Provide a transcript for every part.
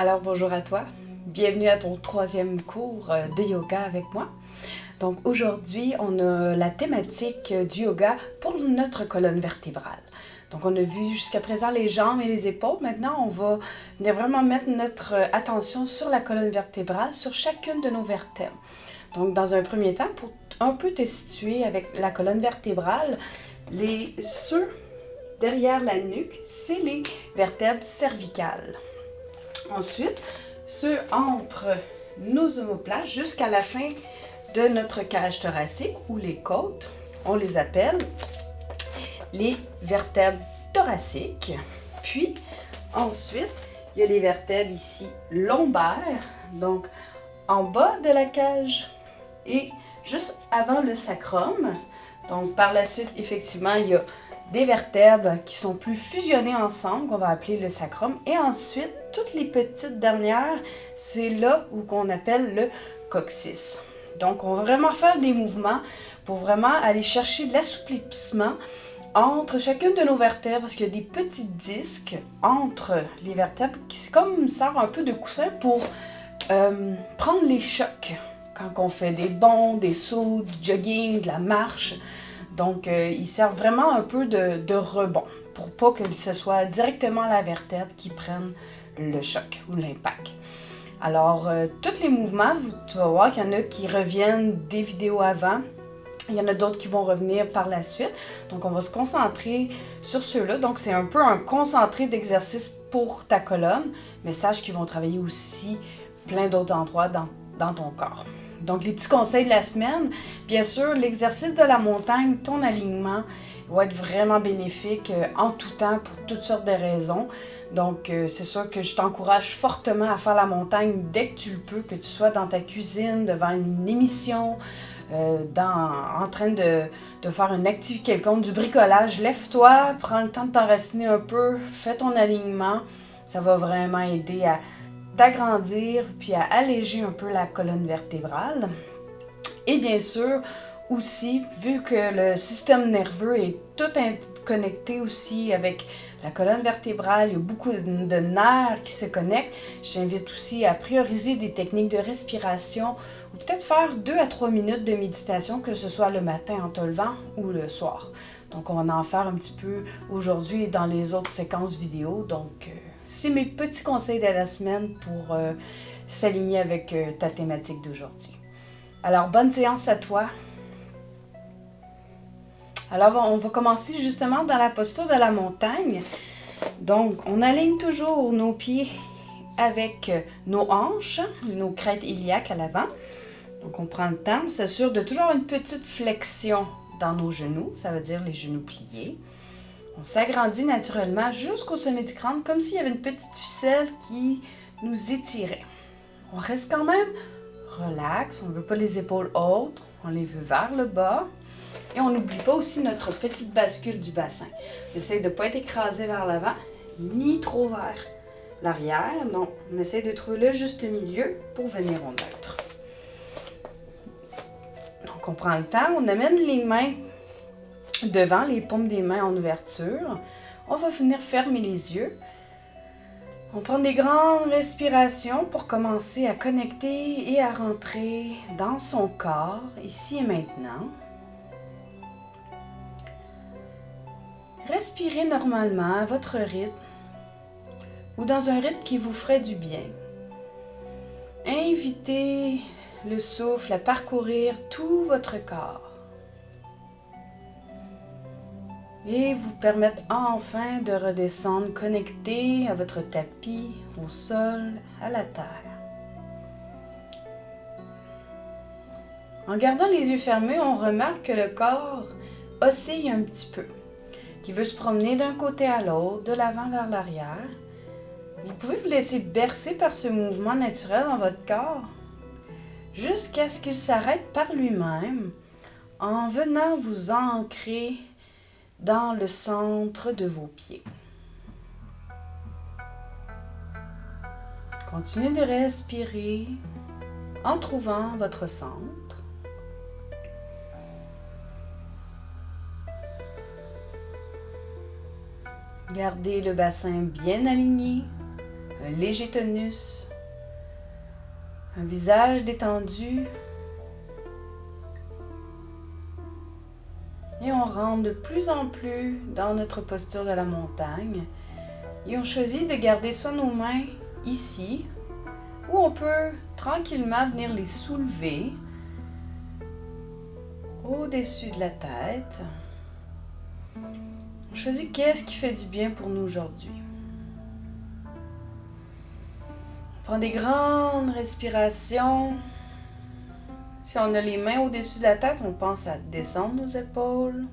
Alors bonjour à toi, bienvenue à ton troisième cours de yoga avec moi. Donc aujourd'hui on a la thématique du yoga pour notre colonne vertébrale. Donc on a vu jusqu'à présent les jambes et les épaules, maintenant on va venir vraiment mettre notre attention sur la colonne vertébrale, sur chacune de nos vertèbres. Donc dans un premier temps, pour un peu te situer avec la colonne vertébrale, ceux derrière la nuque, c'est les vertèbres cervicales. Ensuite, ceux entre nos omoplates jusqu'à la fin de notre cage thoracique ou les côtes, on les appelle les vertèbres thoraciques. Puis, ensuite, il y a les vertèbres ici lombaires, donc en bas de la cage et juste avant le sacrum. Donc, par la suite, effectivement, il y a des vertèbres qui sont plus fusionnées ensemble, qu'on va appeler le sacrum. Et ensuite, toutes les petites dernières, c'est là où qu'on appelle le coccyx. Donc, on va vraiment faire des mouvements pour vraiment aller chercher de l'assouplissement entre chacune de nos vertèbres, parce qu'il y a des petits disques entre les vertèbres qui c'est comme sert un peu de coussin pour prendre les chocs quand on fait des bonds, des sauts, du jogging, de la marche. Donc, ils servent vraiment un peu de rebond pour pas que ce soit directement la vertèbre qui prenne le choc ou l'impact. Alors, tous les mouvements, tu vas voir qu'il y en a qui reviennent des vidéos avant. Il y en a d'autres qui vont revenir par la suite. Donc, on va se concentrer sur ceux-là. Donc, c'est un peu un concentré d'exercices pour ta colonne, mais sache qu'ils vont travailler aussi plein d'autres endroits dans ton corps. Donc, les petits conseils de la semaine, bien sûr, l'exercice de la montagne, ton alignement va être vraiment bénéfique en tout temps pour toutes sortes de raisons. Donc, c'est sûr que je t'encourage fortement à faire la montagne dès que tu le peux, que tu sois dans ta cuisine, devant une émission, en train de faire une activité quelconque, du bricolage. Lève-toi, prends le temps de t'enraciner un peu, fais ton alignement. Ça va vraiment aider à t'agrandir puis à alléger un peu la colonne vertébrale. Et bien sûr, aussi, vu que le système nerveux est tout connecté aussi avec la colonne vertébrale, il y a beaucoup de nerfs qui se connectent, je t'invite aussi à prioriser des techniques de respiration ou peut-être faire 2 à 3 minutes de méditation, que ce soit le matin en te levant ou le soir. Donc, on va en faire un petit peu aujourd'hui et dans les autres séquences vidéo. Donc, c'est mes petits conseils de la semaine pour s'aligner avec ta thématique d'aujourd'hui. Alors, bonne séance à toi. Alors, on va commencer justement dans la posture de la montagne. Donc, on aligne toujours nos pieds avec nos hanches, nos crêtes iliaques à l'avant. Donc, on prend le temps, on s'assure de toujours avoir une petite flexion dans nos genoux, ça veut dire les genoux pliés. On s'agrandit naturellement jusqu'au sommet du crâne, comme s'il y avait une petite ficelle qui nous étirait. On reste quand même relax, on ne veut pas les épaules hautes, on les veut vers le bas. Et on n'oublie pas aussi notre petite bascule du bassin. On essaie de ne pas être écrasé vers l'avant, ni trop vers l'arrière. Non, on essaie de trouver le juste milieu pour venir au neutre. Donc, on prend le temps, on amène les mains devant, les paumes des mains en ouverture. On va venir fermer les yeux. On prend des grandes respirations pour commencer à connecter et à rentrer dans son corps, ici et maintenant. Respirez normalement à votre rythme ou dans un rythme qui vous ferait du bien. Invitez le souffle à parcourir tout votre corps et vous permettre enfin de redescendre connecté à votre tapis, au sol, à la terre. En gardant les yeux fermés, on remarque que le corps oscille un petit peu, qui veut se promener d'un côté à l'autre, de l'avant vers l'arrière. Vous pouvez vous laisser bercer par ce mouvement naturel dans votre corps jusqu'à ce qu'il s'arrête par lui-même en venant vous ancrer dans le centre de vos pieds. Continuez de respirer en trouvant votre centre. Gardez le bassin bien aligné, un léger tonus, un visage détendu. Et on rentre de plus en plus dans notre posture de la montagne. Et on choisit de garder soit nos mains ici, ou on peut tranquillement venir les soulever au-dessus de la tête. On choisit qu'est-ce qui fait du bien pour nous aujourd'hui. On prend des grandes respirations. Si on a les mains au-dessus de la tête, on pense à descendre nos épaules.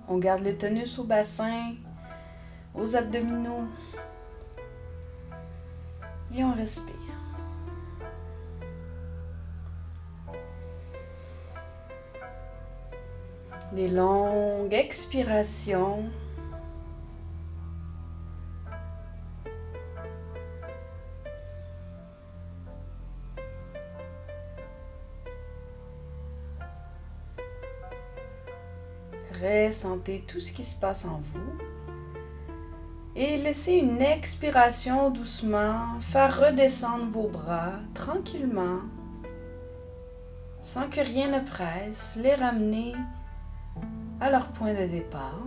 On garde le tonus au bassin, aux abdominaux. Et on respire. Des longues expirations. Ressentez tout ce qui se passe en vous. Et laissez une expiration doucement faire redescendre vos bras tranquillement, sans que rien ne presse, les ramener à leur point de départ.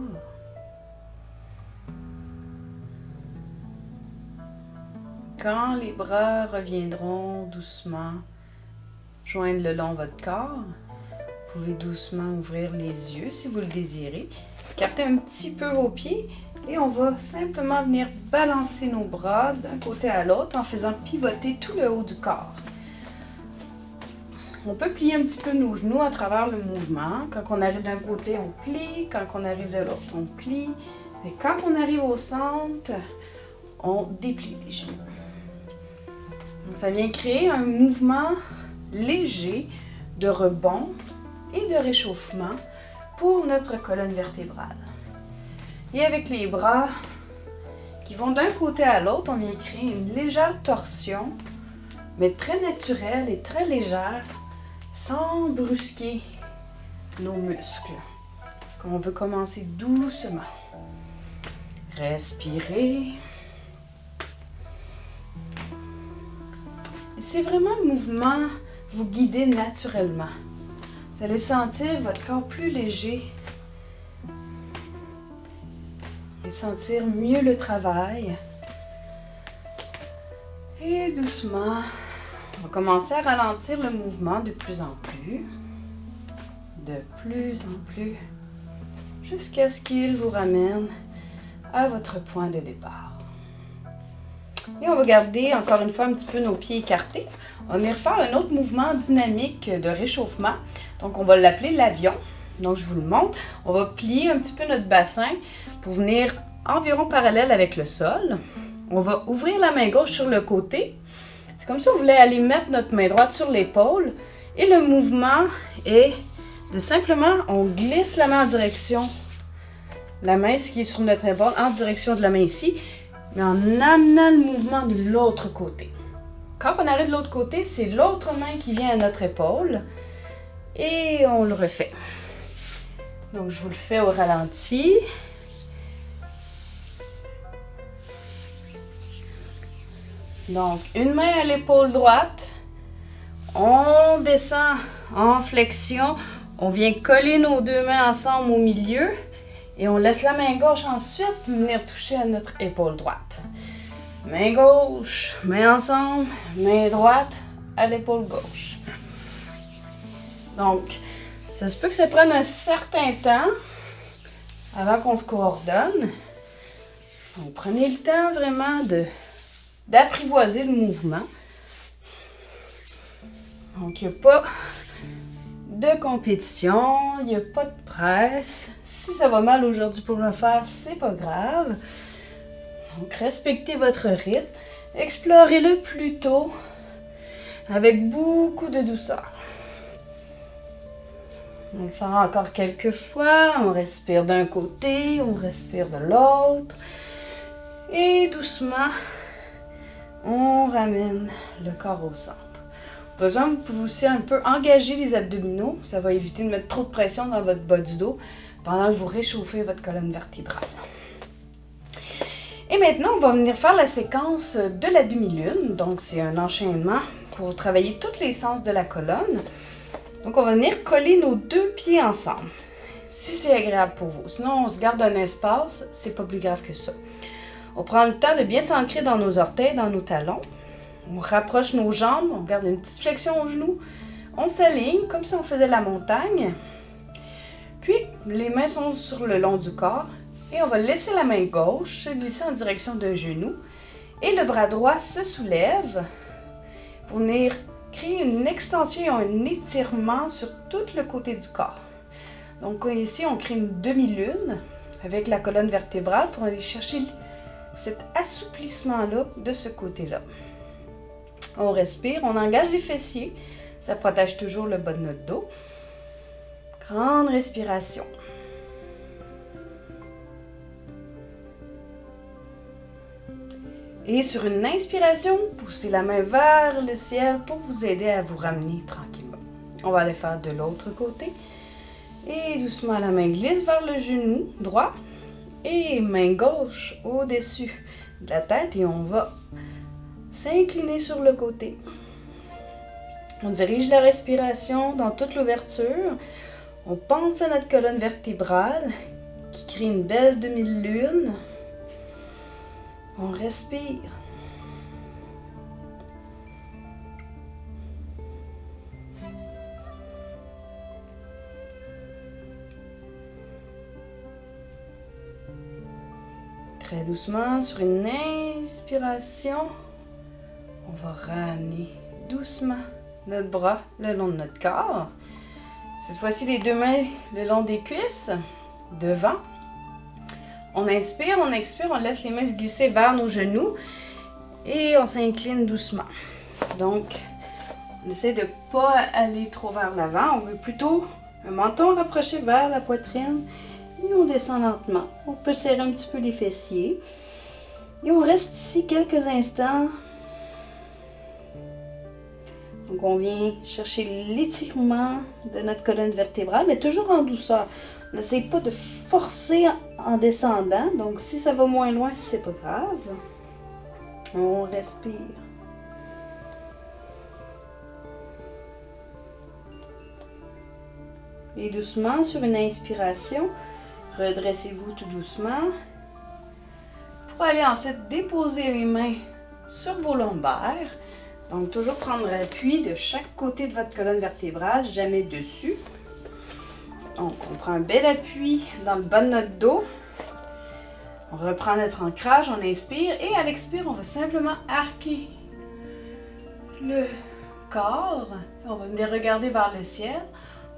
Quand les bras reviendront doucement joindre le long de votre corps, vous pouvez doucement ouvrir les yeux si vous le désirez. Captez un petit peu vos pieds et on va simplement venir balancer nos bras d'un côté à l'autre en faisant pivoter tout le haut du corps. On peut plier un petit peu nos genoux à travers le mouvement. Quand on arrive d'un côté, on plie. Quand on arrive de l'autre, on plie. Et quand on arrive au centre, on déplie les genoux. Donc, ça vient créer un mouvement léger de rebond et de réchauffement pour notre colonne vertébrale. Et avec les bras qui vont d'un côté à l'autre, on vient créer une légère torsion, mais très naturelle et très légère, sans brusquer nos muscles. Parce qu'on veut commencer doucement. Respirez. C'est vraiment un mouvement, vous guidez naturellement. Vous allez sentir votre corps plus léger et sentir mieux le travail. Et doucement, on va commencer à ralentir le mouvement de plus en plus, jusqu'à ce qu'il vous ramène à votre point de départ. Et on va garder encore une fois un petit peu nos pieds écartés. On va venir faire un autre mouvement dynamique de réchauffement. Donc on va l'appeler l'avion. Donc je vous le montre. On va plier un petit peu notre bassin pour venir environ parallèle avec le sol. On va ouvrir la main gauche sur le côté. C'est comme si on voulait aller mettre notre main droite sur l'épaule. Et le mouvement est de simplement, on glisse la main en direction, la main qui est sur notre épaule, en direction de la main ici, mais en amenant le mouvement de l'autre côté. Quand on arrive de l'autre côté, c'est l'autre main qui vient à notre épaule et on le refait. Donc, je vous le fais au ralenti. Donc, une main à l'épaule droite. On descend en flexion. On vient coller nos deux mains ensemble au milieu. Et on laisse la main gauche ensuite venir toucher à notre épaule droite. Main gauche, main ensemble, main droite à l'épaule gauche. Donc, ça se peut que ça prenne un certain temps avant qu'on se coordonne. Donc, prenez le temps vraiment d'apprivoiser le mouvement. Donc, il n'y a pas de compétition, il n'y a pas de presse. Si ça va mal aujourd'hui pour le faire, c'est pas grave. Donc, respectez votre rythme. Explorez-le plutôt avec beaucoup de douceur. On va le faire encore quelques fois. On respire d'un côté, on respire de l'autre. Et doucement, on ramène le corps au centre. Besoin, vous pouvez aussi un peu engager les abdominaux. Ça va éviter de mettre trop de pression dans votre bas du dos pendant que vous réchauffez votre colonne vertébrale. Et Et maintenant, on va venir faire la séquence de la demi-lune. Donc, c'est un enchaînement pour travailler tous les sens de la colonne. Donc, on va venir coller nos deux pieds ensemble, si c'est agréable pour vous. Sinon, on se garde un espace, c'est pas plus grave que ça. On prend le temps de bien s'ancrer dans nos orteils, dans nos talons. On rapproche nos jambes, on garde une petite flexion aux genoux. On s'aligne comme si on faisait la montagne. Puis, les mains sont sur le long du corps. Et on va laisser la main gauche se glisser en direction d'un genou. Et le bras droit se soulève pour venir créer une extension et un étirement sur tout le côté du corps. Donc ici, on crée une demi-lune avec la colonne vertébrale pour aller chercher cet assouplissement-là de ce côté-là. On respire, on engage les fessiers. Ça protège toujours le bas de notre dos. Grande respiration. Et sur une inspiration, poussez la main vers le ciel pour vous aider à vous ramener tranquillement. On va aller faire de l'autre côté. Et doucement, la main glisse vers le genou droit. Et main gauche au-dessus de la tête. Et on va s'incliner sur le côté. On dirige la respiration dans toute l'ouverture. On pense à notre colonne vertébrale qui crée une belle demi-lune. On respire. Très doucement, sur une inspiration, on va ramener doucement notre bras le long de notre corps. Cette fois-ci, les deux mains le long des cuisses, devant. On inspire, on expire, on laisse les mains se glisser vers nos genoux et on s'incline doucement. Donc, on essaie de ne pas aller trop vers l'avant. On veut plutôt un menton rapproché vers la poitrine et on descend lentement. On peut serrer un petit peu les fessiers et on reste ici quelques instants. Donc, on vient chercher l'étirement de notre colonne vertébrale, mais toujours en douceur. On n'essaie pas de forcer en descendant. Donc, si ça va moins loin, c'est pas grave. On respire. Et doucement, sur une inspiration, redressez-vous tout doucement. Pour aller ensuite déposer les mains sur vos lombaires. Donc, toujours prendre appui de chaque côté de votre colonne vertébrale, jamais dessus. Donc, on prend un bel appui dans le bas de notre dos. On reprend notre ancrage, on inspire et à l'expire, on va simplement arquer le corps. On va venir regarder vers le ciel.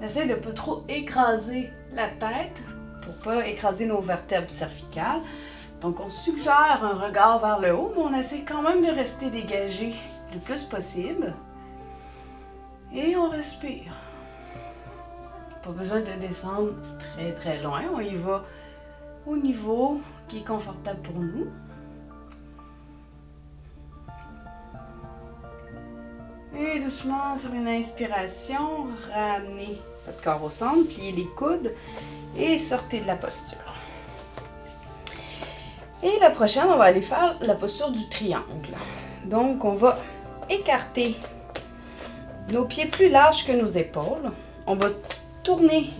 On essaie de ne pas trop écraser la tête pour ne pas écraser nos vertèbres cervicales. Donc, on suggère un regard vers le haut, mais on essaie quand même de rester dégagé le plus possible. Et on respire. Pas besoin de descendre très très loin. On y va au niveau qui est confortable pour nous. Et doucement, sur une inspiration, ramenez votre corps au centre, pliez les coudes et sortez de la posture. Et la prochaine, on va aller faire la posture du triangle. Donc, on va écarter nos pieds plus larges que nos épaules. On va tourner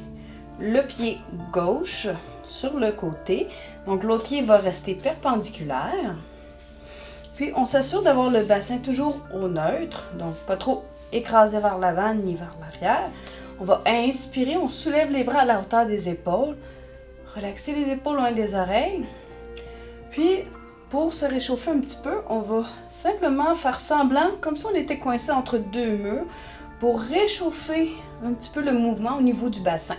le pied gauche sur le côté. Donc, l'autre pied va rester perpendiculaire. Puis, on s'assure d'avoir le bassin toujours au neutre. Donc, pas trop écrasé vers l'avant ni vers l'arrière. On va inspirer, on soulève les bras à la hauteur des épaules. Relaxer les épaules loin des oreilles. Puis, pour se réchauffer un petit peu, on va simplement faire semblant, comme si on était coincé entre deux murs, pour réchauffer un petit peu le mouvement au niveau du bassin.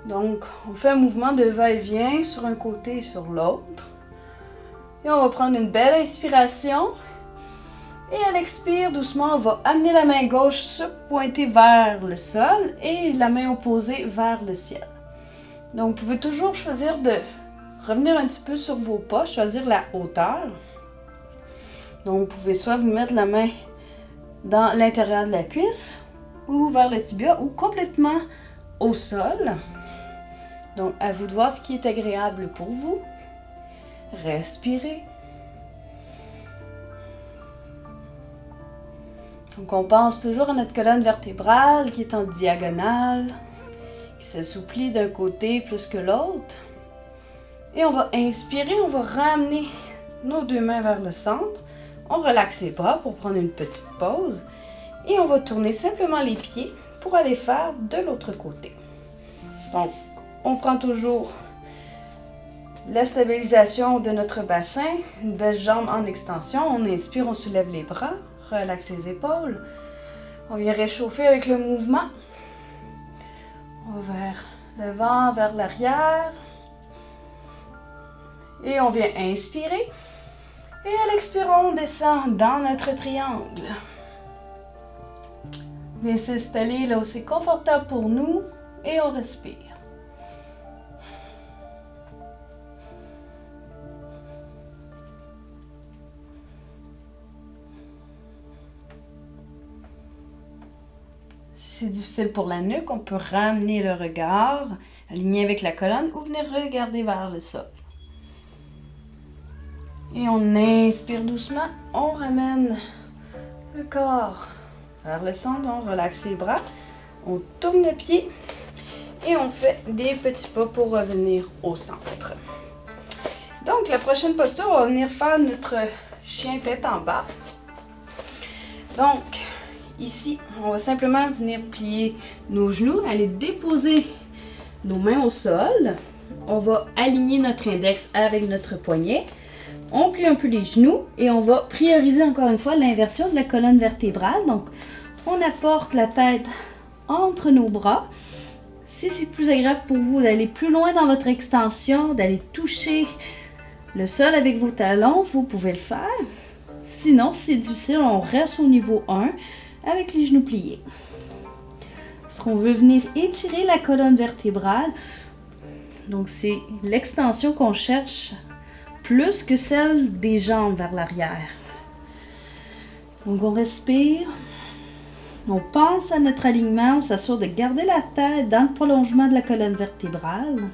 Donc, on fait un mouvement de va-et-vient sur un côté et sur l'autre. Et on va prendre une belle inspiration. Et à l'expire, doucement, on va amener la main gauche se pointer vers le sol et la main opposée vers le ciel. Donc, vous pouvez toujours choisir de revenir un petit peu sur vos pas, choisir la hauteur. Donc, vous pouvez soit vous mettre la main dans l'intérieur de la cuisse ou vers le tibia ou complètement au sol. Donc, à vous de voir ce qui est agréable pour vous. Respirez. Donc on pense toujours à notre colonne vertébrale qui est en diagonale, qui s'assouplit d'un côté plus que l'autre. Et on va inspirer, on va ramener nos deux mains vers le centre. On relaxe les bras pour prendre une petite pause. Et on va tourner simplement les pieds pour aller faire de l'autre côté. Donc, on prend toujours la stabilisation de notre bassin, une belle jambe en extension. On inspire, on soulève les bras, relaxe les épaules. On vient réchauffer avec le mouvement. On va vers l'avant, vers l'arrière. Et on vient inspirer. Et à l'expiration, on descend dans notre triangle. On vient s'installer là où c'est confortable pour nous et on respire. Si c'est difficile pour la nuque, on peut ramener le regard, aligné avec la colonne ou venir regarder vers le sol. Et on inspire doucement, on ramène le corps vers le centre, on relaxe les bras, on tourne le pied et on fait des petits pas pour revenir au centre. Donc la prochaine posture, on va venir faire notre chien tête en bas. Donc ici, on va simplement venir plier nos genoux, aller déposer nos mains au sol. On va aligner notre index avec notre poignet. On plie un peu les genoux et on va prioriser encore une fois l'inversion de la colonne vertébrale. Donc, on apporte la tête entre nos bras. Si c'est plus agréable pour vous d'aller plus loin dans votre extension, d'aller toucher le sol avec vos talons, vous pouvez le faire. Sinon, si c'est difficile, on reste au niveau 1 avec les genoux pliés. Est-ce qu'on veut venir étirer la colonne vertébrale? Donc, c'est l'extension qu'on cherche plus que celle des jambes vers l'arrière. Donc on respire, on pense à notre alignement, on s'assure de garder la tête dans le prolongement de la colonne vertébrale.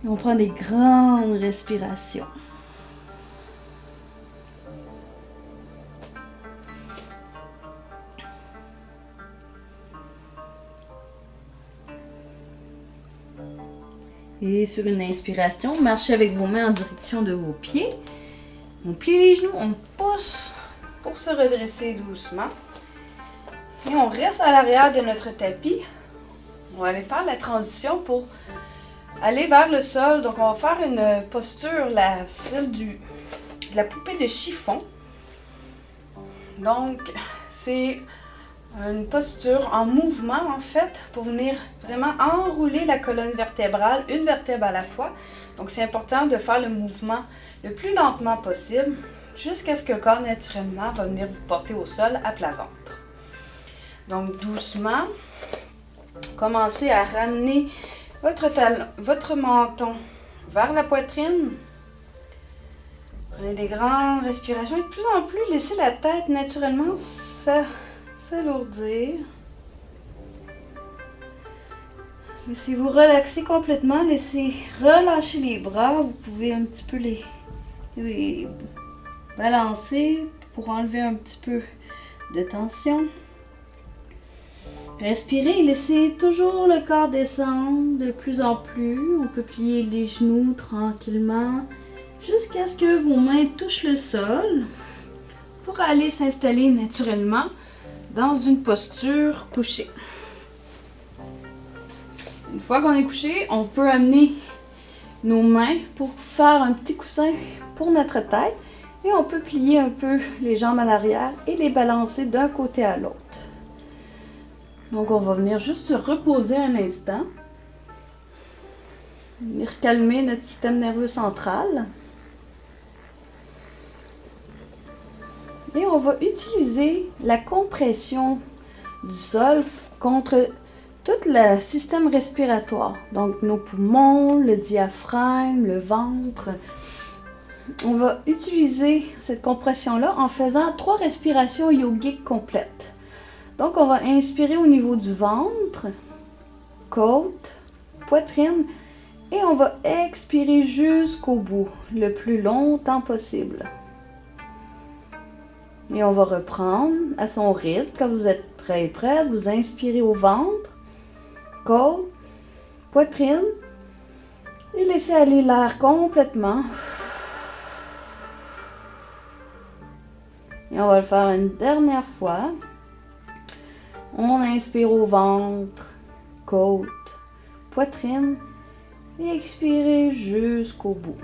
Et on prend des grandes respirations. Et sur une inspiration, marchez avec vos mains en direction de vos pieds. On plie les genoux, on pousse pour se redresser doucement. Et on reste à l'arrière de notre tapis. On va aller faire la transition pour aller vers le sol. Donc on va faire une posture, celle de la poupée de chiffon. Donc c'est une posture en mouvement en fait pour venir vraiment enrouler la colonne vertébrale, une vertèbre à la fois. Donc c'est important de faire le mouvement le plus lentement possible jusqu'à ce que le corps naturellement va venir vous porter au sol à plat ventre. Donc doucement, commencez à ramener votre menton vers la poitrine. Prenez des grandes respirations et de plus en plus laissez la tête naturellement s'alourdir. Laissez-vous relaxer complètement. Laissez relâcher les bras. Vous pouvez un petit peu les balancer pour enlever un petit peu de tension. Respirez et laissez toujours le corps descendre de plus en plus. On peut plier les genoux tranquillement jusqu'à ce que vos mains touchent le sol pour aller s'installer naturellement dans une posture couchée. Une fois qu'on est couché, on peut amener nos mains pour faire un petit coussin pour notre tête et on peut plier un peu les jambes à l'arrière et les balancer d'un côté à l'autre. Donc on va venir juste se reposer un instant, venir calmer notre système nerveux central. Et on va utiliser la compression du sol contre tout le système respiratoire. Donc nos poumons, le diaphragme, le ventre. On va utiliser cette compression-là en faisant 3 respirations yogiques complètes. Donc on va inspirer au niveau du ventre, côte, poitrine Et on va expirer jusqu'au bout, le plus longtemps possible. Et on va reprendre à son rythme. Quand vous êtes prêt et prête, vous inspirez au ventre, côte, poitrine. Et laissez aller l'air complètement. Et on va le faire une dernière fois. On inspire au ventre, côte, poitrine. Et expirez jusqu'au bout.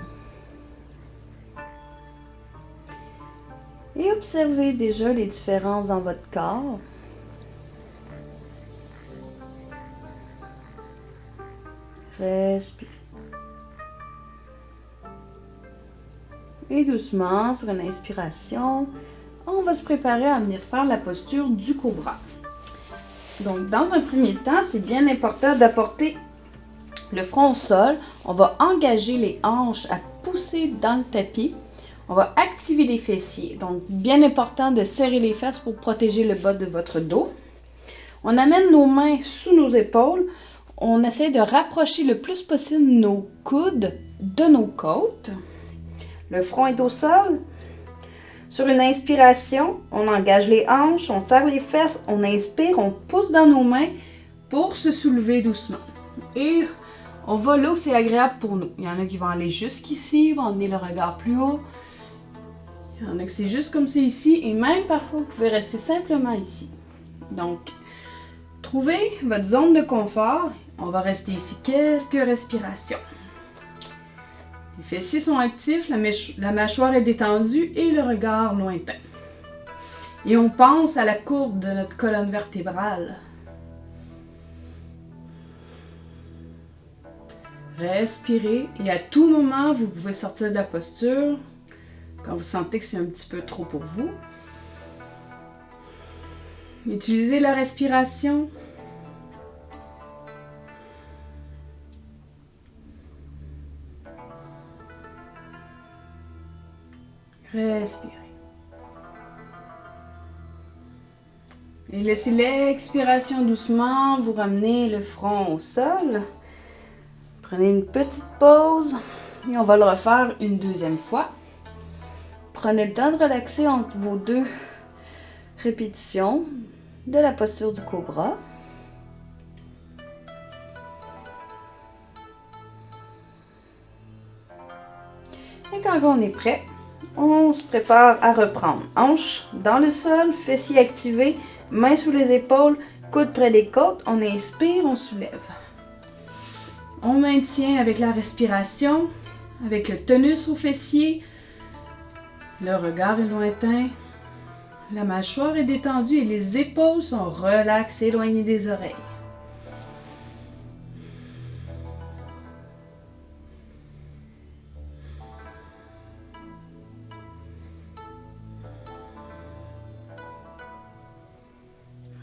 Et observez déjà les différences dans votre corps. Respirez. Et doucement, sur une inspiration, on va se préparer à venir faire la posture du cobra. Donc, dans un premier temps, c'est bien important d'apporter le front au sol. On va engager les hanches à pousser dans le tapis. On va activer les fessiers. Donc, bien important de serrer les fesses pour protéger le bas de votre dos. On amène nos mains sous nos épaules. On essaie de rapprocher le plus possible nos coudes de nos côtes. Le front est au sol. Sur une inspiration, on engage les hanches, on serre les fesses, on inspire, on pousse dans nos mains pour se soulever doucement. Et on va là où c'est agréable pour nous. Il y en a qui vont aller jusqu'ici, vont emmener le regard plus haut. Il y en a que c'est juste comme c'est ici. Et même parfois, vous pouvez rester simplement ici. Donc, trouvez votre zone de confort. On va rester ici quelques respirations. Les fessiers sont actifs, la mâchoire est détendue et le regard lointain. Et on pense à la courbe de notre colonne vertébrale. Respirez et à tout moment, vous pouvez sortir de la posture quand vous sentez que c'est un petit peu trop pour vous. Utilisez la respiration. Respirez. Et laissez l'expiration doucement vous ramener le front au sol. Prenez une petite pause et on va le refaire une deuxième fois. Prenez le temps de relaxer entre vos deux répétitions de la posture du cobra. Et quand on est prêt, on se prépare à reprendre. Hanches dans le sol, fessiers activés, mains sous les épaules, coudes près des côtes. On inspire, on soulève. On maintient avec la respiration, avec le tonus aux fessiers. Le regard est lointain. La mâchoire est détendue et les épaules sont relaxées, éloignées des oreilles.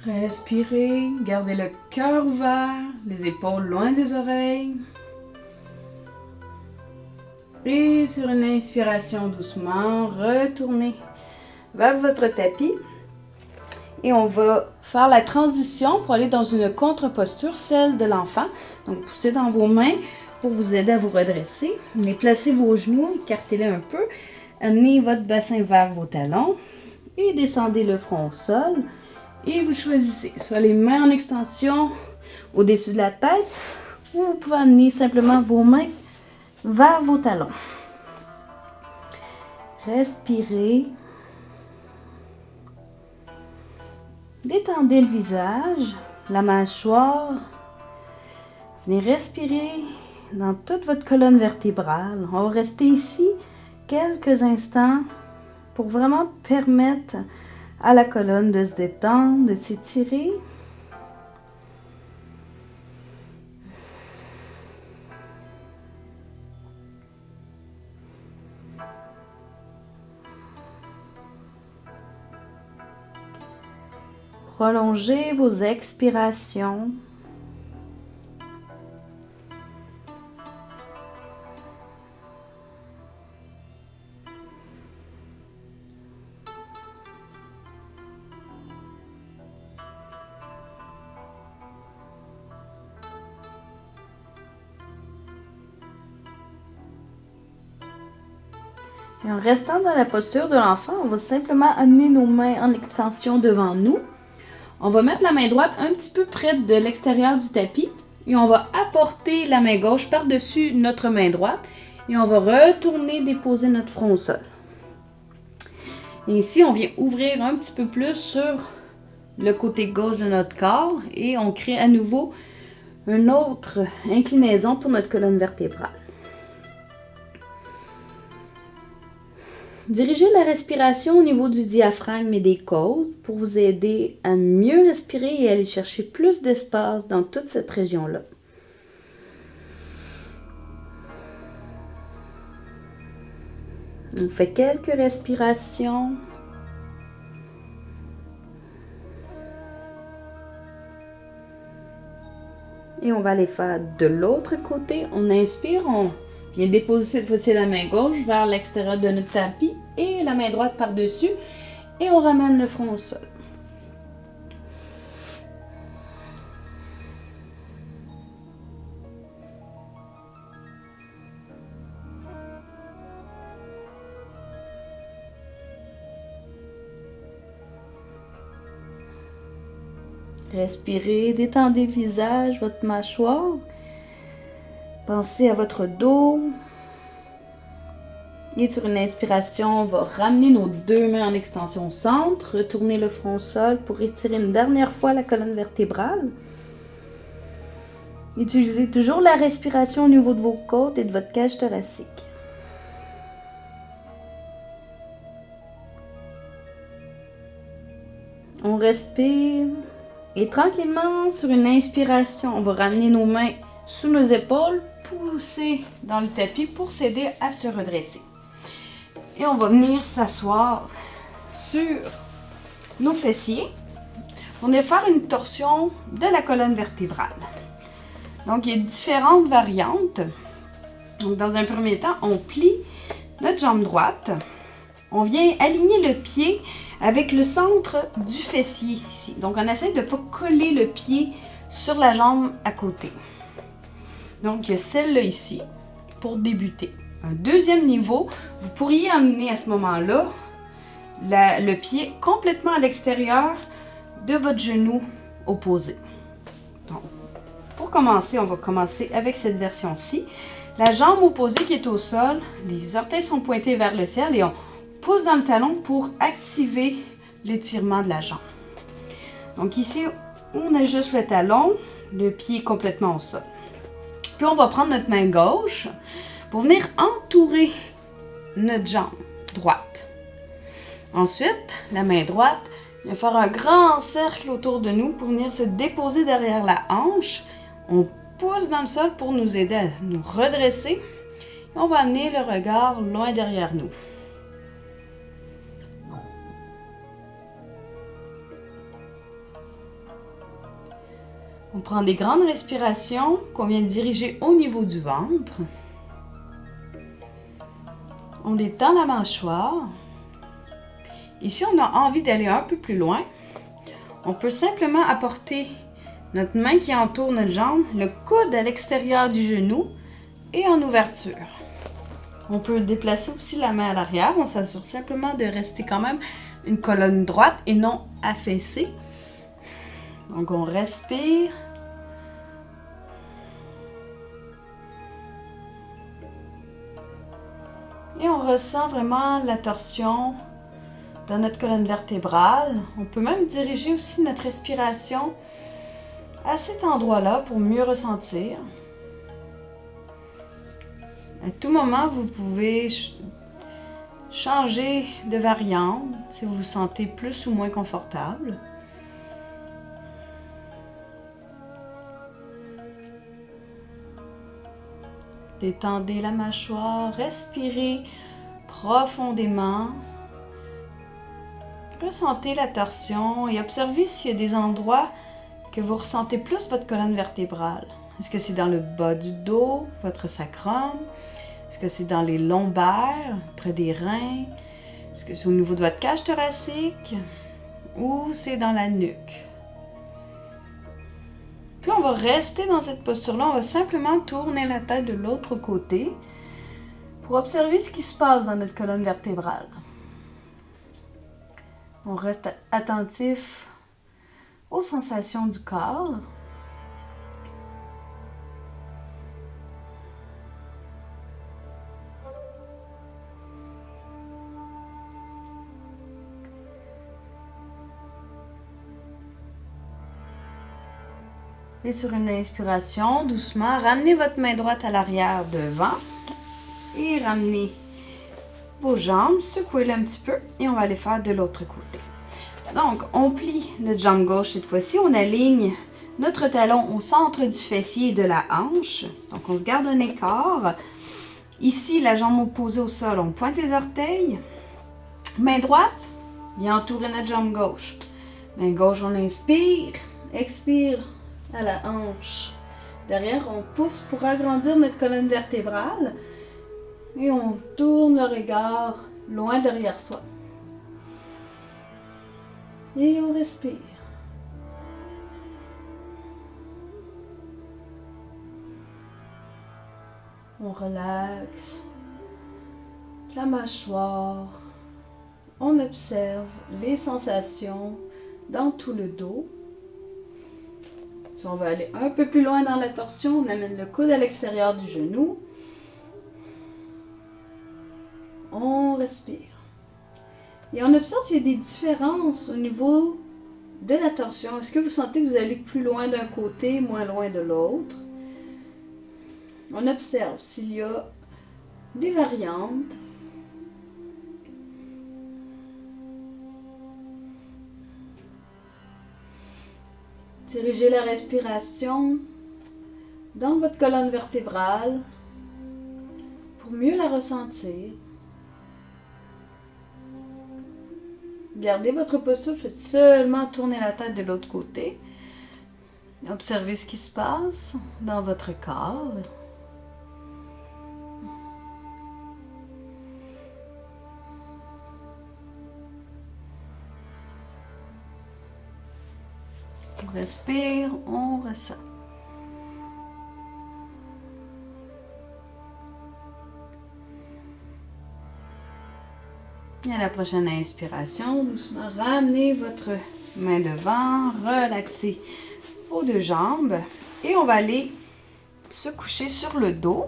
Respirez, gardez le cœur ouvert, les épaules loin des oreilles. Et sur une inspiration doucement, retournez vers votre tapis. Et on va faire la transition pour aller dans une contre-posture, celle de l'enfant. Donc, poussez dans vos mains pour vous aider à vous redresser. Mais placez vos genoux, écartez-les un peu. Amenez votre bassin vers vos talons et descendez le front au sol. Et vous choisissez soit les mains en extension au-dessus de la tête ou vous pouvez amener simplement vos mains vers vos talons. Respirez. Détendez le visage, la mâchoire. Venez respirer dans toute votre colonne vertébrale. On va rester ici quelques instants pour vraiment permettre à la colonne de se détendre, de s'étirer. Prolongez vos expirations. Et en restant dans la posture de l'enfant, on va simplement amener nos mains en extension devant nous. On va mettre la main droite un petit peu près de l'extérieur du tapis et on va apporter la main gauche par-dessus notre main droite et on va retourner déposer notre front au sol. Et ici, on vient ouvrir un petit peu plus sur le côté gauche de notre corps et on crée à nouveau une autre inclinaison pour notre colonne vertébrale. Dirigez la respiration au niveau du diaphragme et des côtes pour vous aider à mieux respirer et aller chercher plus d'espace dans toute cette région-là. On fait quelques respirations. Et on va aller faire de l'autre côté. On inspire, on vient déposer cette fois-ci la main gauche vers l'extérieur de notre tapis et la main droite par-dessus. Et on ramène le front au sol. Respirez, détendez le visage, votre mâchoire. Pensez à votre dos. Et sur une inspiration, on va ramener nos deux mains en extension au centre, retourner le front au sol pour étirer une dernière fois la colonne vertébrale. Utilisez toujours la respiration au niveau de vos côtes et de votre cage thoracique. On respire. Et tranquillement, sur une inspiration, on va ramener nos mains sous nos épaules, pousser dans le tapis pour s'aider à se redresser. Et on va venir s'asseoir sur nos fessiers. On va faire une torsion de la colonne vertébrale. Donc, il y a différentes variantes. Donc, dans un premier temps, on plie notre jambe droite. On vient aligner le pied avec le centre du fessier ici. Donc, on essaie de ne pas coller le pied sur la jambe à côté. Donc, il y a celle-là ici pour débuter. Un deuxième niveau, vous pourriez amener à ce moment-là le pied complètement à l'extérieur de votre genou opposé. Donc, pour commencer, on va commencer avec cette version-ci. La jambe opposée qui est au sol, les orteils sont pointés vers le ciel et on pousse dans le talon pour activer l'étirement de la jambe. Donc ici, on ajuste le talon, le pied complètement au sol. Puis on va prendre notre main gauche pour venir entourer notre jambe droite. Ensuite, la main droite va faire un grand cercle autour de nous pour venir se déposer derrière la hanche. On pousse dans le sol pour nous aider à nous redresser. Et on va amener le regard loin derrière nous. On prend des grandes respirations qu'on vient diriger au niveau du ventre. On détend la mâchoire. Et si on a envie d'aller un peu plus loin, on peut simplement apporter notre main qui entoure notre jambe, le coude à l'extérieur du genou et en ouverture. On peut déplacer aussi la main à l'arrière. On s'assure simplement de rester quand même une colonne droite et non affaissée. Donc, on respire. Et on ressent vraiment la torsion dans notre colonne vertébrale. On peut même diriger aussi notre respiration à cet endroit-là pour mieux ressentir. À tout moment, vous pouvez changer de variante si vous vous sentez plus ou moins confortable. Détendez la mâchoire, respirez profondément. Ressentez la torsion et observez s'il y a des endroits que vous ressentez plus votre colonne vertébrale. Est-ce que c'est dans le bas du dos, votre sacrum? Est-ce que c'est dans les lombaires, près des reins? Est-ce que c'est au niveau de votre cage thoracique? Ou c'est dans la nuque? Puis on va rester dans cette posture-là. On va simplement tourner la tête de l'autre côté pour observer ce qui se passe dans notre colonne vertébrale. On reste attentif aux sensations du corps. Et sur une inspiration, doucement, ramenez votre main droite à l'arrière devant et ramenez vos jambes, secouez-les un petit peu et on va aller faire de l'autre côté. Donc, on plie notre jambe gauche cette fois-ci, on aligne notre talon au centre du fessier et de la hanche. Donc, on se garde un écart. Ici, la jambe opposée au sol, on pointe les orteils. Main droite, vient entourer notre jambe gauche. Main gauche, on inspire, expire à la hanche. Derrière, on pousse pour agrandir notre colonne vertébrale et on tourne le regard loin derrière soi. Et on respire. On relaxe la mâchoire. On observe les sensations dans tout le dos. Si on veut aller un peu plus loin dans la torsion, on amène le coude à l'extérieur du genou. On respire. Et on observe s'il y a des différences au niveau de la torsion. Est-ce que vous sentez que vous allez plus loin d'un côté, moins loin de l'autre? On observe s'il y a des variantes. Dirigez la respiration dans votre colonne vertébrale pour mieux la ressentir. Gardez votre posture, faites seulement tourner la tête de l'autre côté. Observez ce qui se passe dans votre corps. On respire, on ressent. Et à la prochaine inspiration, doucement ramenez votre main devant, relaxez vos deux jambes et on va aller se coucher sur le dos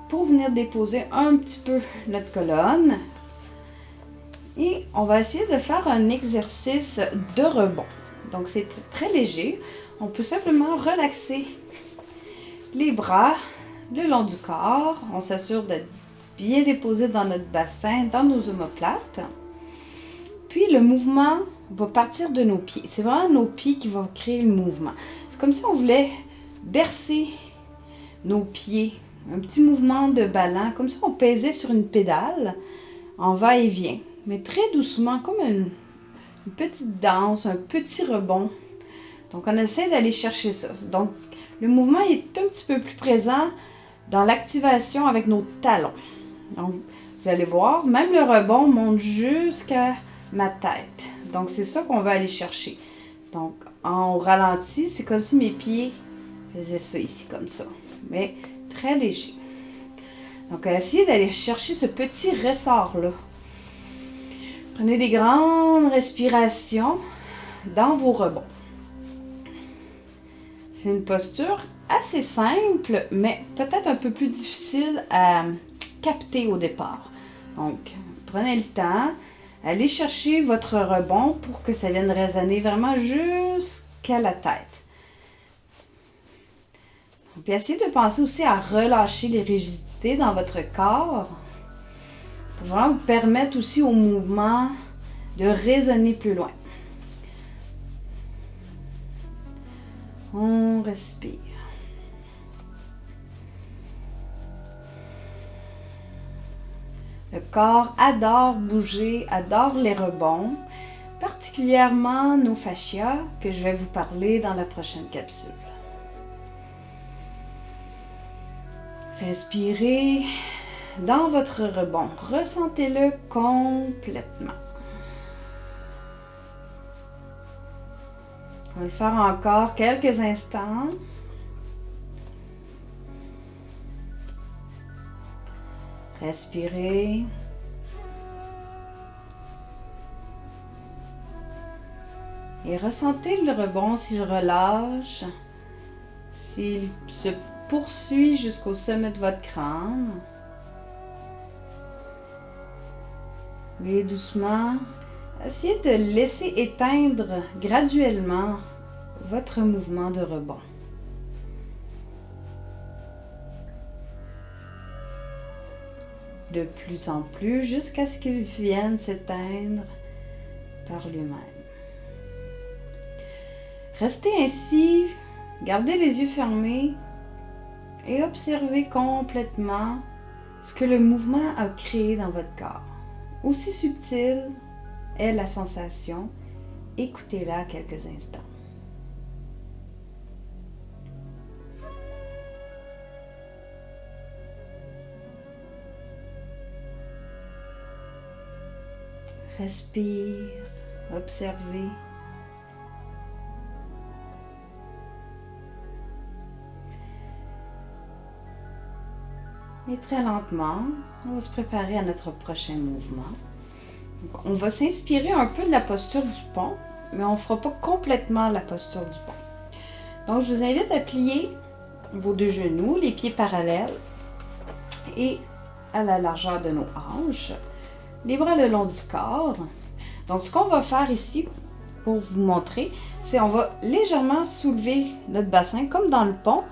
pour venir déposer un petit peu notre colonne. Et on va essayer de faire un exercice de rebond. Donc, c'est très léger. On peut simplement relaxer les bras le long du corps. On s'assure d'être bien déposé dans notre bassin, dans nos omoplates. Puis, le mouvement va partir de nos pieds. C'est vraiment nos pieds qui vont créer le mouvement. C'est comme si on voulait bercer nos pieds. Un petit mouvement de ballon, comme si on pesait sur une pédale en va-et-vient. Mais très doucement, comme une petite danse, un petit rebond. Donc, on essaie d'aller chercher ça. Donc, le mouvement est un petit peu plus présent dans l'activation avec nos talons. Donc, vous allez voir, même le rebond monte jusqu'à ma tête. Donc, c'est ça qu'on va aller chercher. Donc, en ralenti, c'est comme si mes pieds faisaient ça ici, comme ça. Mais très léger. Donc, essayez d'aller chercher ce petit ressort-là. Prenez des grandes respirations dans vos rebonds. C'est une posture assez simple, mais peut-être un peu plus difficile à capter au départ. Donc, prenez le temps, allez chercher votre rebond pour que ça vienne résonner vraiment jusqu'à la tête. Puis essayez de penser aussi à relâcher les rigidités dans votre corps. Pour vraiment vous permettre aussi au mouvement de résonner plus loin. On respire. Le corps adore bouger, adore les rebonds, particulièrement nos fascias que je vais vous parler dans la prochaine capsule. Respirez dans votre rebond. Ressentez-le complètement. On va le faire encore quelques instants. Respirez. Et ressentez le rebond s'il relâche, s'il se poursuit jusqu'au sommet de votre crâne. Et doucement, essayez de laisser éteindre graduellement votre mouvement de rebond. De plus en plus jusqu'à ce qu'il vienne s'éteindre par lui-même. Restez ainsi, gardez les yeux fermés et observez complètement ce que le mouvement a créé dans votre corps. Aussi subtile est la sensation, écoutez-la quelques instants. Respire, observez. Et très lentement, on va se préparer à notre prochain mouvement. On va s'inspirer un peu de la posture du pont, mais on ne fera pas complètement la posture du pont. Donc, je vous invite à plier vos deux genoux, les pieds parallèles et à la largeur de nos hanches, les bras le long du corps. Donc, ce qu'on va faire ici, pour vous montrer, c'est on va légèrement soulever notre bassin, comme dans le pont,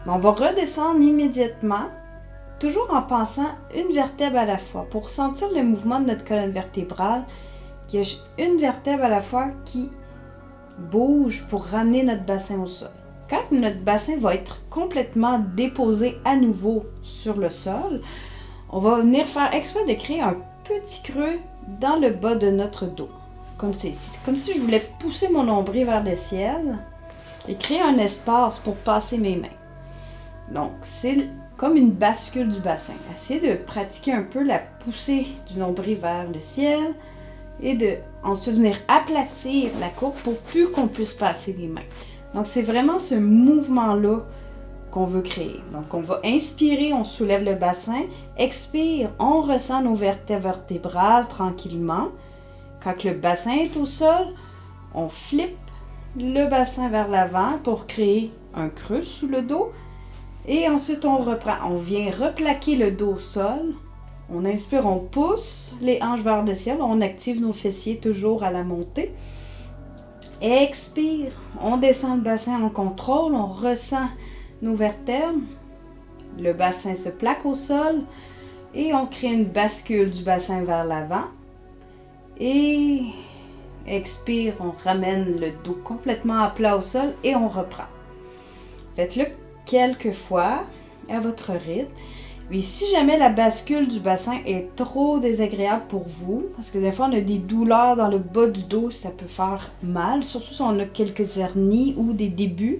mais on va redescendre immédiatement, toujours en pensant une vertèbre à la fois. Pour sentir le mouvement de notre colonne vertébrale, il y a une vertèbre à la fois qui bouge pour ramener notre bassin au sol. Quand notre bassin va être complètement déposé à nouveau sur le sol, on va venir faire exprès de créer un petit creux dans le bas de notre dos. Comme si je voulais pousser mon nombril vers le ciel et créer un espace pour passer mes mains. Donc, c'est comme une bascule du bassin. Essayez de pratiquer un peu la poussée du nombril vers le ciel et de ensuite venir aplatir la courbe pour plus qu'on puisse passer les mains. Donc, c'est vraiment ce mouvement-là qu'on veut créer. Donc, on va inspirer, on soulève le bassin. Expire, on ressent nos vertèbres vertébrales tranquillement. Quand le bassin est au sol, on flippe le bassin vers l'avant pour créer un creux sous le dos. Et ensuite, on reprend. On vient replaquer le dos au sol. On inspire, on pousse les hanches vers le ciel. On active nos fessiers toujours à la montée. Expire, on descend le bassin, on contrôle, on ressent nos vertèbres. Le bassin se plaque au sol et on crée une bascule du bassin vers l'avant. Et expire, on ramène le dos complètement à plat au sol et on reprend. Faites-le quelques fois à votre rythme. Puis si jamais la bascule du bassin est trop désagréable pour vous, parce que des fois on a des douleurs dans le bas du dos, ça peut faire mal, surtout si on a quelques hernies ou des débuts,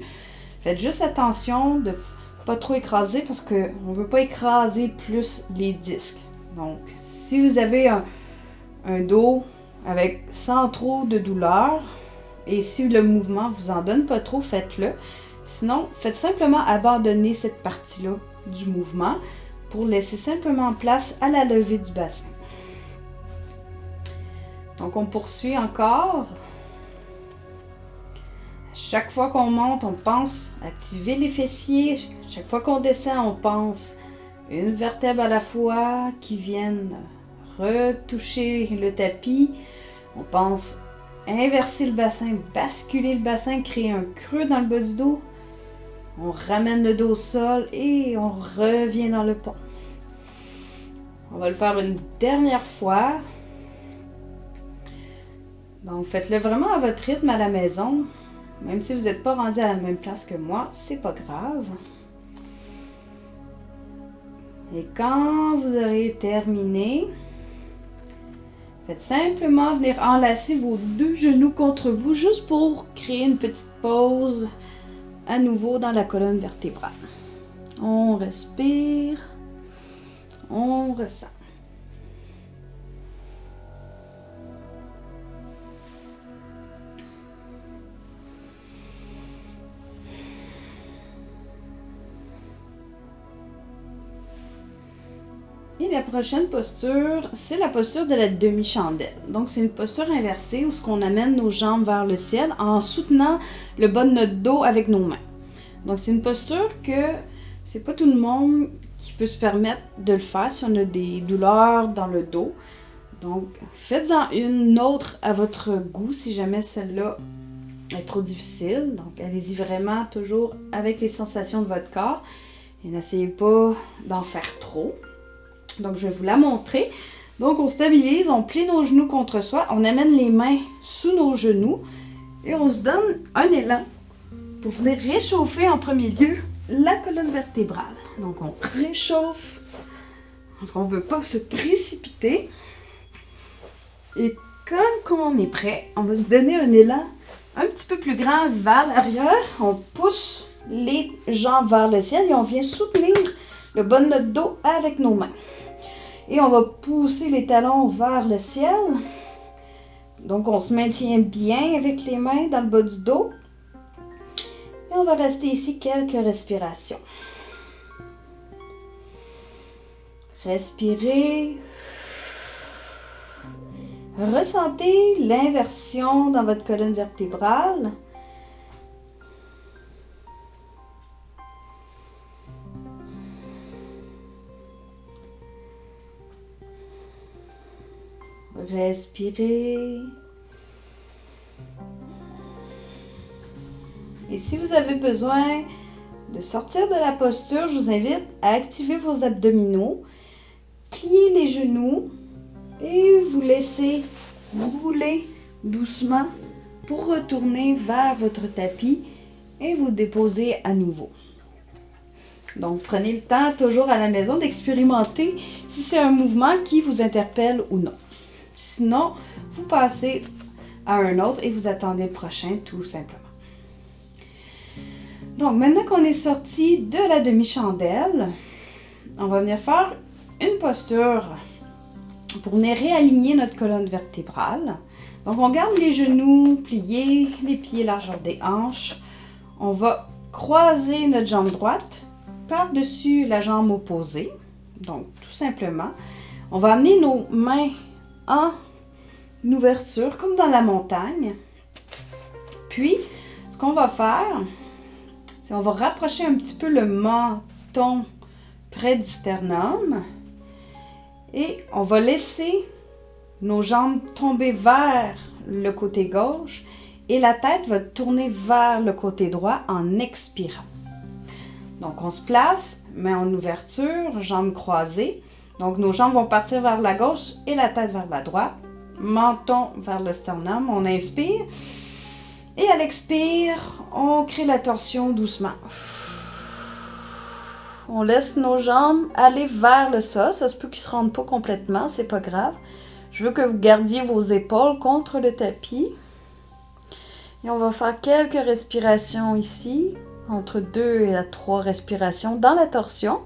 faites juste attention de pas trop écraser parce qu'on ne veut pas écraser plus les disques. Donc si vous avez un dos sans trop de douleur et si le mouvement vous en donne pas trop, faites-le. Sinon, faites simplement abandonner cette partie-là du mouvement pour laisser simplement place à la levée du bassin. Donc, on poursuit encore. Chaque fois qu'on monte, on pense activer les fessiers. Chaque fois qu'on descend, on pense une vertèbre à la fois qui viennent retoucher le tapis. On pense inverser le bassin, basculer le bassin, créer un creux dans le bas du dos. On ramène le dos au sol et on revient dans le pont. On va le faire une dernière fois. Donc, faites-le vraiment à votre rythme à la maison. Même si vous n'êtes pas rendu à la même place que moi, c'est pas grave. Et quand vous aurez terminé, faites simplement venir enlacer vos deux genoux contre vous juste pour créer une petite pause à nouveau dans la colonne vertébrale. On respire, on ressent. Et la prochaine posture, c'est la posture de la demi-chandelle. Donc, c'est une posture inversée où on amène nos jambes vers le ciel en soutenant le bas de notre dos avec nos mains. Donc, c'est une posture que c'est pas tout le monde qui peut se permettre de le faire si on a des douleurs dans le dos. Donc, faites-en une autre à votre goût si jamais celle-là est trop difficile. Donc, allez-y vraiment toujours avec les sensations de votre corps et n'essayez pas d'en faire trop. Donc, je vais vous la montrer. Donc, on stabilise, on plie nos genoux contre soi, on amène les mains sous nos genoux et on se donne un élan pour venir réchauffer en premier lieu la colonne vertébrale. Donc, on réchauffe parce qu'on ne veut pas se précipiter. Et quand on est prêt, on va se donner un élan un petit peu plus grand vers l'arrière. On pousse les jambes vers le ciel et on vient soutenir le bas de notre dos avec nos mains. Et on va pousser les talons vers le ciel. Donc, on se maintient bien avec les mains dans le bas du dos. Et on va rester ici quelques respirations. Respirez. Ressentez l'inversion dans votre colonne vertébrale. Respirez. Et si vous avez besoin de sortir de la posture, je vous invite à activer vos abdominaux, plier les genoux et vous laisser rouler doucement pour retourner vers votre tapis et vous déposer à nouveau. Donc, prenez le temps, toujours à la maison, d'expérimenter si c'est un mouvement qui vous interpelle ou non. Sinon, vous passez à un autre et vous attendez le prochain, tout simplement. Donc, maintenant qu'on est sorti de la demi-chandelle, on va venir faire une posture pour venir réaligner notre colonne vertébrale. Donc, on garde les genoux pliés, les pieds largeur des hanches. On va croiser notre jambe droite par-dessus la jambe opposée. Donc, tout simplement, on va amener nos mains en ouverture, comme dans la montagne. Puis, ce qu'on va faire, c'est qu'on va rapprocher un petit peu le menton près du sternum. Et on va laisser nos jambes tomber vers le côté gauche et la tête va tourner vers le côté droit en expirant. Donc, on se place, main en ouverture, jambes croisées. Donc, nos jambes vont partir vers la gauche et la tête vers la droite. Menton vers le sternum. On inspire. Et à l'expire, on crée la torsion doucement. On laisse nos jambes aller vers le sol. Ça se peut qu'ils ne se rendent pas complètement, c'est pas grave. Je veux que vous gardiez vos épaules contre le tapis. Et on va faire quelques respirations ici, entre 2 et 3 respirations dans la torsion.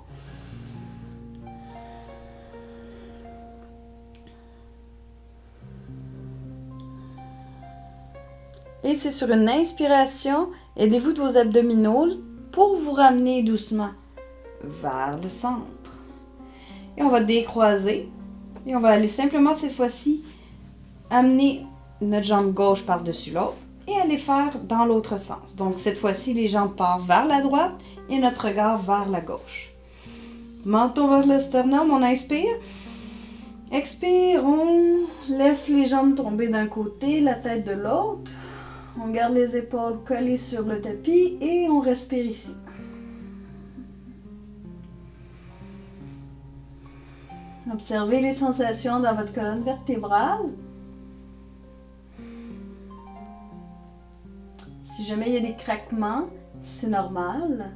Et c'est sur une inspiration, aidez-vous de vos abdominaux pour vous ramener doucement vers le centre. Et on va décroiser. Et on va aller simplement cette fois-ci amener notre jambe gauche par-dessus l'autre et aller faire dans l'autre sens. Donc cette fois-ci, les jambes partent vers la droite et notre regard vers la gauche. Menton vers le sternum, on inspire. Expire, on laisse les jambes tomber d'un côté, la tête de l'autre. On garde les épaules collées sur le tapis et on respire ici. Observez les sensations dans votre colonne vertébrale. Si jamais il y a des craquements, c'est normal.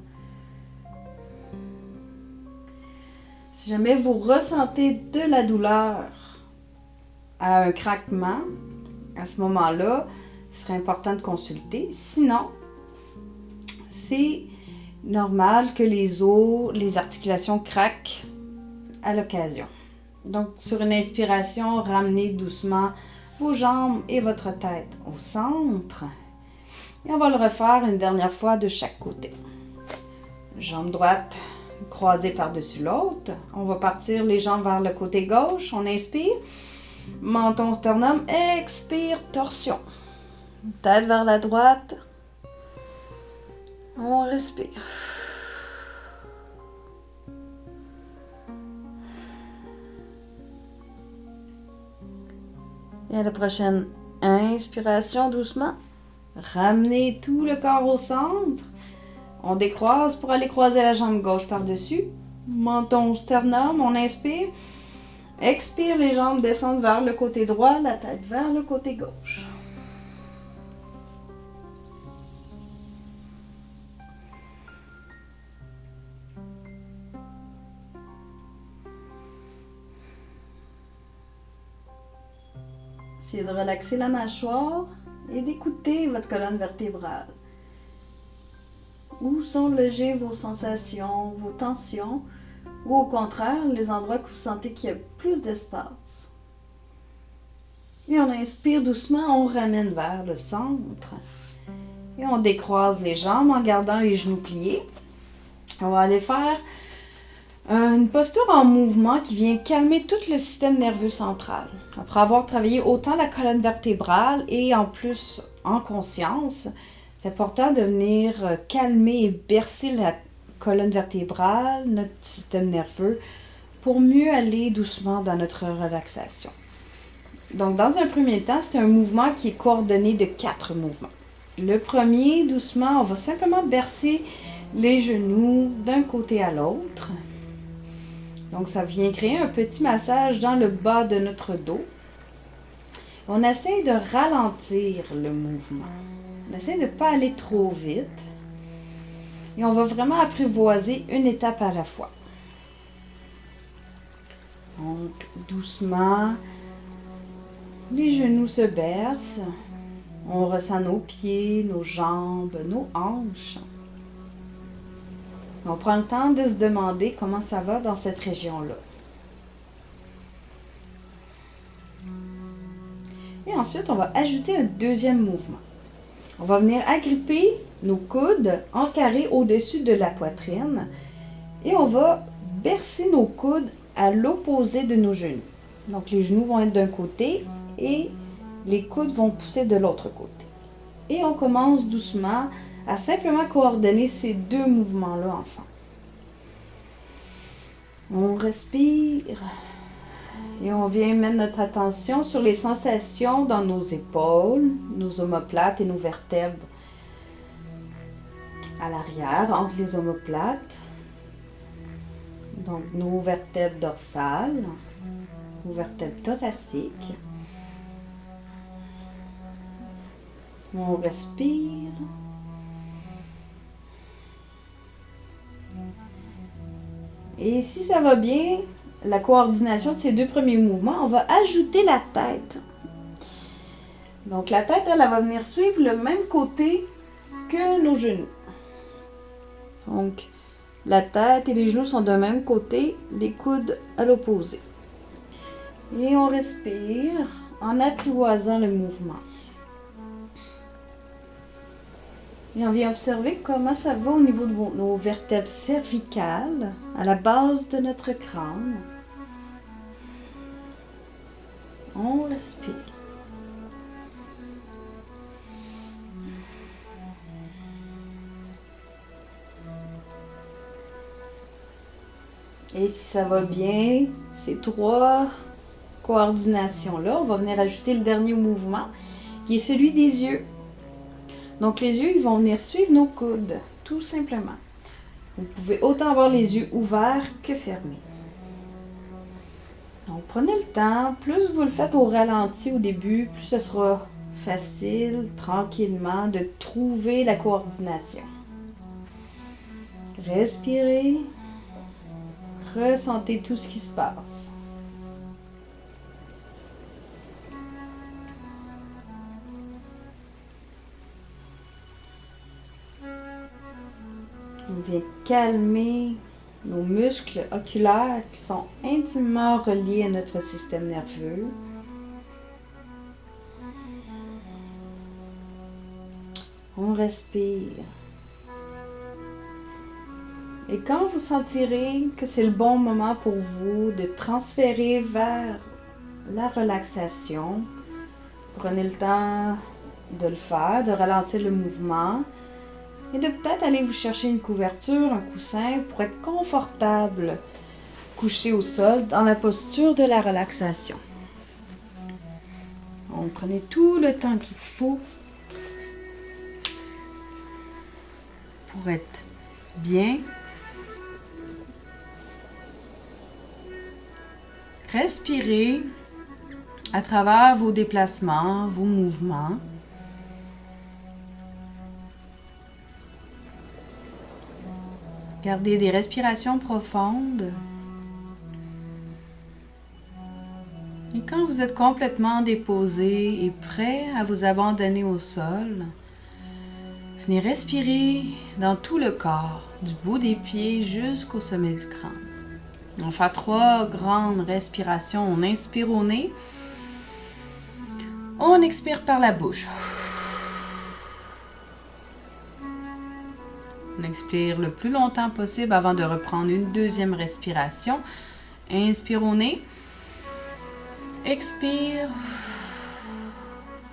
Si jamais vous ressentez de la douleur à un craquement, à ce moment-là, il serait important de consulter. Sinon, c'est normal que les os, les articulations craquent à l'occasion. Donc, sur une inspiration, ramenez doucement vos jambes et votre tête au centre. Et on va le refaire une dernière fois de chaque côté. Jambe droite croisé par-dessus l'autre. On va partir les jambes vers le côté gauche. On inspire. Menton, sternum. Expire, torsion. Tête vers la droite. On respire. Et à la prochaine inspiration, doucement. Ramenez tout le corps au centre. On décroise pour aller croiser la jambe gauche par-dessus. Menton, sternum, on inspire. Expire, les jambes descendent vers le côté droit, la tête vers le côté gauche. Essayez de relaxer la mâchoire et d'écouter votre colonne vertébrale. Où sont logées vos sensations, vos tensions, ou au contraire, les endroits que vous sentez qu'il y a plus d'espace. Et on inspire doucement, on ramène vers le centre. Et on décroise les jambes en gardant les genoux pliés. On va aller faire une posture en mouvement qui vient calmer tout le système nerveux central. Après avoir travaillé autant la colonne vertébrale et en plus en conscience, c'est important de venir calmer et bercer la colonne vertébrale, notre système nerveux, pour mieux aller doucement dans notre relaxation. Donc, dans un premier temps, c'est un mouvement qui est coordonné de 4 mouvements. Le premier, doucement, on va simplement bercer les genoux d'un côté à l'autre. Donc, ça vient créer un petit massage dans le bas de notre dos. On essaie de ralentir le mouvement. On essaie de ne pas aller trop vite. Et on va vraiment apprivoiser une étape à la fois. Donc, doucement, les genoux se bercent. On ressent nos pieds, nos jambes, nos hanches. On prend le temps de se demander comment ça va dans cette région-là. Et ensuite, on va ajouter un deuxième mouvement. On va venir agripper nos coudes en carré au-dessus de la poitrine et on va bercer nos coudes à l'opposé de nos genoux. Donc, les genoux vont être d'un côté et les coudes vont pousser de l'autre côté. Et on commence doucement à simplement coordonner ces deux mouvements-là ensemble. On respire et on vient mettre notre attention sur les sensations dans nos épaules, nos omoplates et nos vertèbres à l'arrière, entre les omoplates. Donc, nos vertèbres dorsales, nos vertèbres thoraciques. On respire. Et si ça va bien, la coordination de ces deux premiers mouvements, on va ajouter la tête. Donc, la tête, elle va venir suivre le même côté que nos genoux. Donc, la tête et les genoux sont d'un même côté, les coudes à l'opposé. Et on respire en apprivoisant le mouvement. Et on vient observer comment ça va au niveau de nos vertèbres cervicales, à la base de notre crâne. On respire. Et si ça va bien, ces 3 coordinations-là, on va venir ajouter le dernier mouvement, qui est celui des yeux. Donc, les yeux, ils vont venir suivre nos coudes, tout simplement. Vous pouvez autant avoir les yeux ouverts que fermés. Donc, prenez le temps. Plus vous le faites au ralenti au début, plus ce sera facile, tranquillement, de trouver la coordination. Respirez. Ressentez tout ce qui se passe. On vient calmer nos muscles oculaires qui sont intimement reliés à notre système nerveux. On respire. Et quand vous sentirez que c'est le bon moment pour vous de transférer vers la relaxation, prenez le temps de le faire, de ralentir le mouvement et de peut-être aller vous chercher une couverture, un coussin pour être confortable, couché au sol dans la posture de la relaxation. Donc, prenez tout le temps qu'il faut pour être bien. Respirez à travers vos déplacements, vos mouvements. Gardez des respirations profondes. Et quand vous êtes complètement déposé et prêt à vous abandonner au sol, venez respirer dans tout le corps, du bout des pieds jusqu'au sommet du crâne. On fait 3 grandes respirations. On inspire au nez. On expire par la bouche. On expire le plus longtemps possible avant de reprendre une deuxième respiration. Inspire au nez. Expire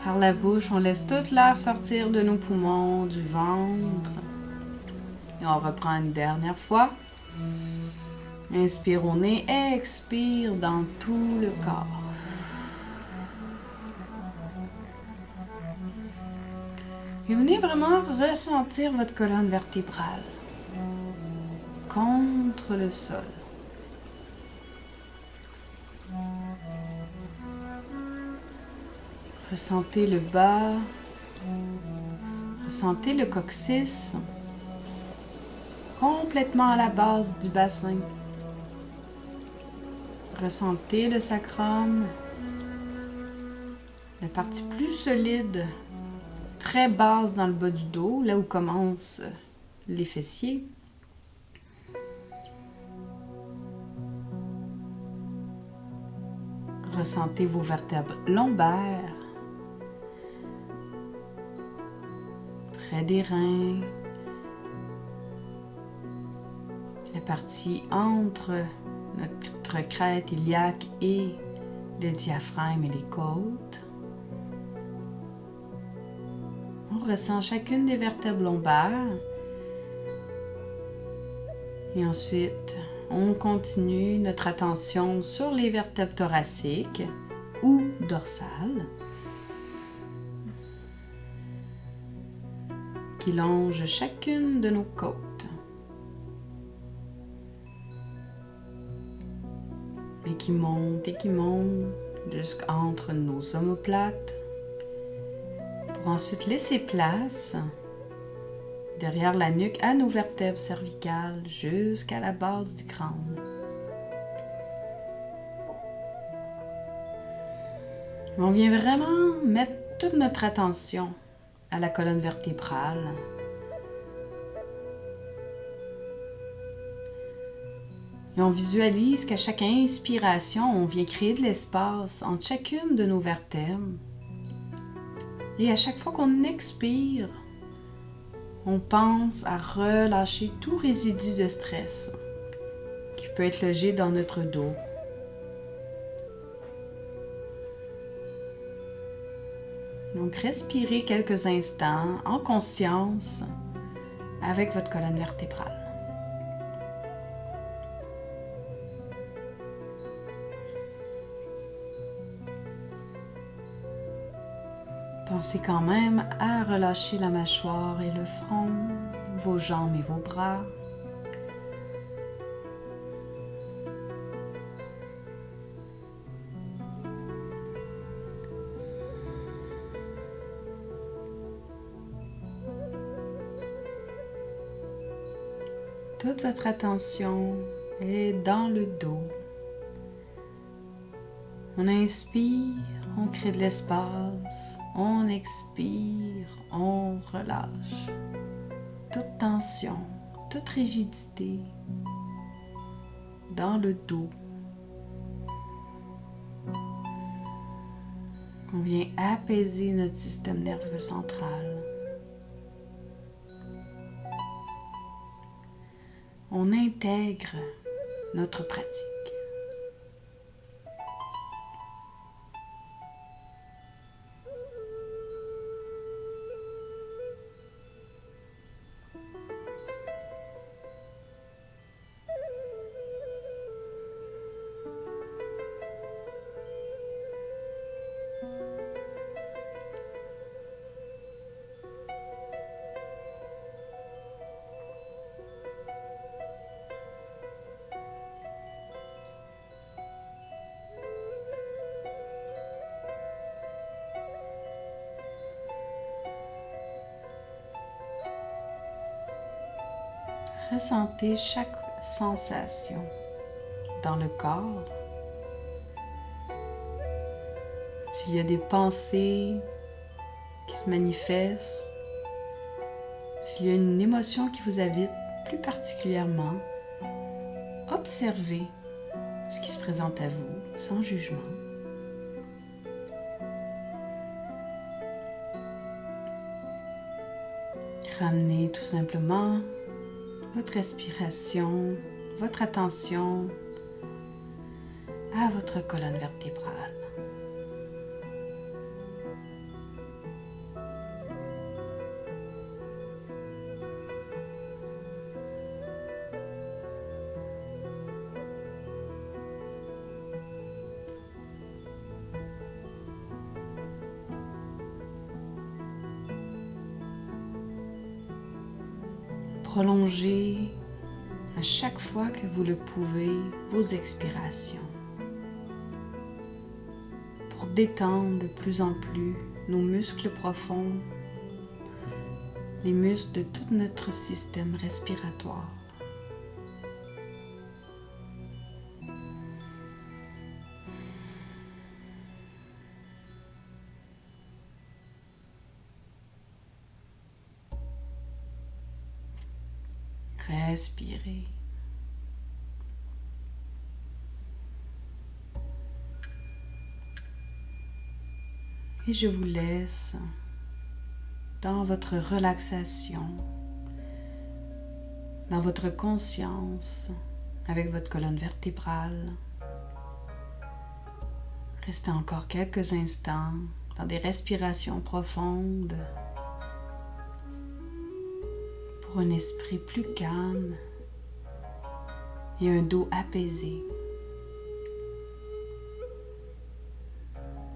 par la bouche. On laisse toute l'air sortir de nos poumons, du ventre. Et on reprend une dernière fois. Inspire au nez, expire dans tout le corps. Et venez vraiment ressentir votre colonne vertébrale contre le sol. Ressentez le bas, ressentez le coccyx complètement à la base du bassin. Ressentez le sacrum, la partie plus solide, très basse dans le bas du dos, là où commencent les fessiers. Ressentez vos vertèbres lombaires, près des reins, la partie entre notre crête iliaque et le diaphragme et les côtes. On ressent chacune des vertèbres lombaires. Et ensuite, on continue notre attention sur les vertèbres thoraciques ou dorsales qui longent chacune de nos côtes. Et qui montent jusqu'entre nos omoplates pour ensuite laisser place derrière la nuque à nos vertèbres cervicales jusqu'à la base du crâne. On vient vraiment mettre toute notre attention à la colonne vertébrale. Et on visualise qu'à chaque inspiration, on vient créer de l'espace entre chacune de nos vertèbres. Et à chaque fois qu'on expire, on pense à relâcher tout résidu de stress qui peut être logé dans notre dos. Donc, respirez quelques instants en conscience avec votre colonne vertébrale. Pensez quand même à relâcher la mâchoire et le front, vos jambes et vos bras. Toute votre attention est dans le dos. On inspire, on crée de l'espace. On expire, on relâche. Toute tension, toute rigidité dans le dos. On vient apaiser notre système nerveux central. on intègre notre pratique. Ressentez chaque sensation dans le corps. S'il y a des pensées qui se manifestent, s'il y a une émotion qui vous habite plus particulièrement, observez ce qui se présente à vous sans jugement. Ramenez tout simplement votre respiration, votre attention à votre colonne vertébrale. Prolongez à chaque fois que vous le pouvez vos expirations pour détendre de plus en plus nos muscles profonds, les muscles de tout notre système respiratoire. Respirez. Et je vous laisse dans votre relaxation, dans votre conscience, avec votre colonne vertébrale. Restez encore quelques instants dans des respirations profondes pour un esprit plus calme et un dos apaisé.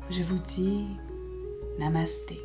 Je vous dis Namasté.